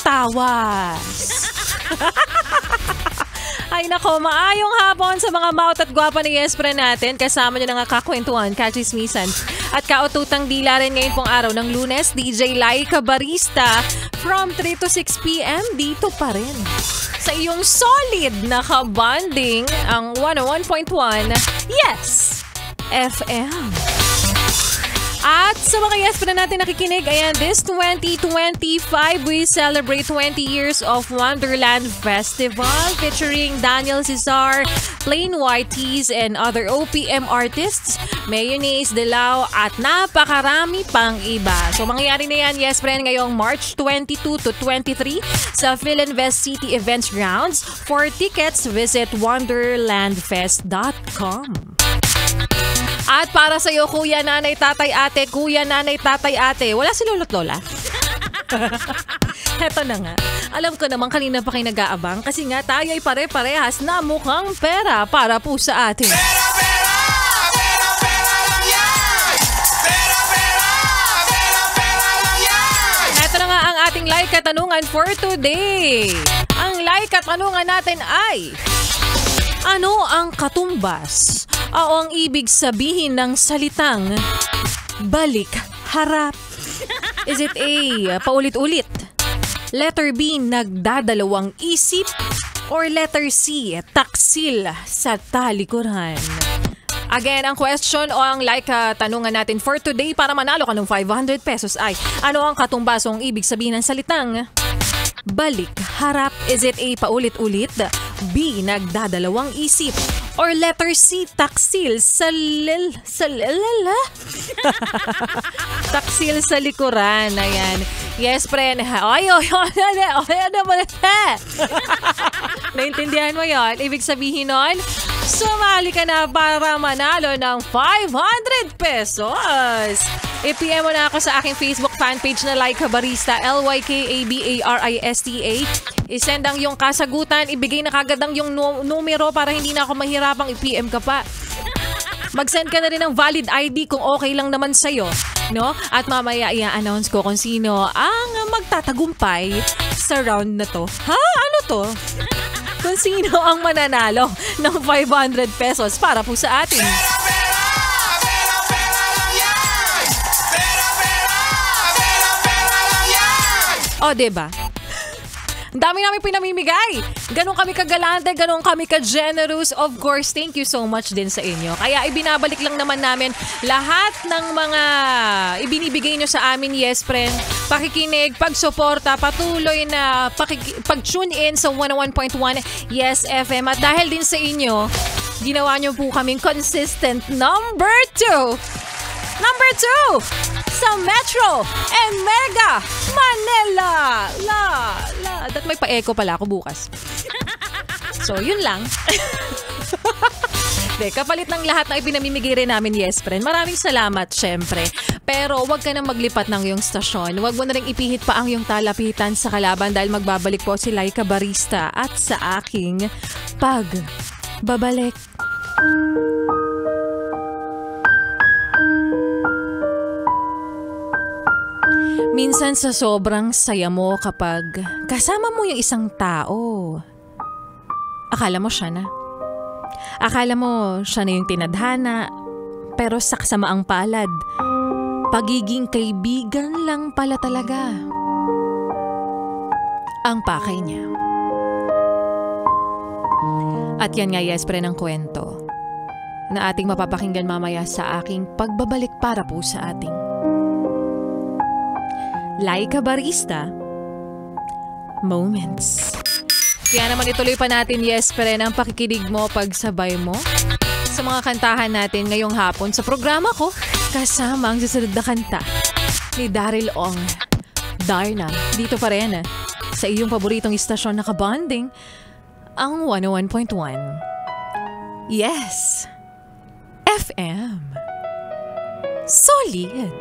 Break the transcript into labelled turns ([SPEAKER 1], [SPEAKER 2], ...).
[SPEAKER 1] tawas. Ay nako, maayong hapon sa mga maut at gwapa ni Yespren natin. Kasama nyo na nga kakwentuhan, kachismisan at kaututang dila rin ngayon pong araw ng Lunes. DJ Laika Barista from 3 to 6 p.m. dito pa rin sa iyong solid na kabanding ang 101.1 Yes FM. At sa mga yes pa na natin nakikinig, ayan, this 2025, we celebrate 20 years of Wonderland Festival featuring Daniel Cesar, Plain White Tees, and other OPM artists, Mayonnaise, Delao, at napakarami pang iba. So mangyayari na yan, yes friend, ngayong March 22 to 23 sa Philinvest City Events Grounds. For tickets, visit wonderlandfest.com. At para sa iyo, kuya, nanay, tatay, ate, kuya, nanay, tatay, ate, wala si lolo't lola? Heto na nga. Alam ko naman kanina pa kayo nag-aabang kasi nga tayo ay pare-parehas na mukhang pera para po sa atin. Pera, pera! Pera, pera lang yan! Pera, pera! Pera, pera lang yan! Heto na nga ang ating like katanungan for today. Ang like katanungan natin ay, ano ang katumbas o ang ibig sabihin ng salitang balik harap? Is it A, paulit-ulit? Letter B, nagdadalawang isip? Or letter C, taksil sa talikuran? Again, ang question o ang like tanungan natin for today para manalo ka ng 500 pesos ay, ano ang katumbas o ang ibig sabihin ng salitang balik harap? Is it A, paulit-ulit? B, nagdadalawang isip? Or letter C, taksil sa taksil sa likuran. Ayan. Yes, friend. Ay, naintindihan mo yon? Ibig sabihin nun, sumali ka na para manalo ng 500 pesos. I-PM mo na ako sa aking Facebook fanpage na Laika Barista, LYKABARISTA. I-send ang yung kasagutan, ibigay na kagad ang yung numero para hindi na ako mahirapang i-PM ka pa. Mag-send ka na rin ng valid ID kung okay lang naman sa'yo, no? At mamaya i-announce ko kung sino ang magtatagumpay sa round na to. Ha? Ano to? Kung sino ang mananalo ng 500 pesos para po sa atin. O, diba? Ang dami namin pinamimigay. Ganon kami kagalante, ganon kami ka-generous. Of course, thank you so much din sa inyo. Kaya ibinabalik lang naman namin lahat ng mga ibinibigay nyo sa amin, yes friend. Pakikinig, pagsuporta, patuloy na pag-tune in sa 101.1 Yes FM. At dahil din sa inyo, ginawa nyo po kaming consistent number 2. Number 2! Sa Metro and Mega Manila. That may pa-echo pala ako bukas. So, yun lang. Kapalit ng lahat na ipinamimigay rin namin, yes friend. Maraming salamat, syempre. Pero wag ka nang maglipat ng iyong stasyon. Wag mo na rin ipihit pa ang iyong talapitan sa kalaban dahil magbabalik po si Laika Barista at sa aking pagbabalik. Minsan sa sobrang saya mo kapag kasama mo yung isang tao, akala mo siya na. Akala mo siya na yung tinadhana, pero sa kasamaang palad, pagiging kaibigan lang pala talaga ang pakay niya. At yan nga, yes, pre, ng kwento na ating mapapakinggan mamaya sa aking pagbabalik para po sa ating Laika Barista Moments. Kaya naman ituloy pa natin, yes, pero ang pakikinig mo, pagsabay mo sa mga kantahan natin ngayong hapon sa programa ko kasama ang susunod na kanta ni Daryl Ong, Darna. Dito pa rin sa iyong paboritong istasyon na kabanding, ang 101.1 Yes FM. Solid.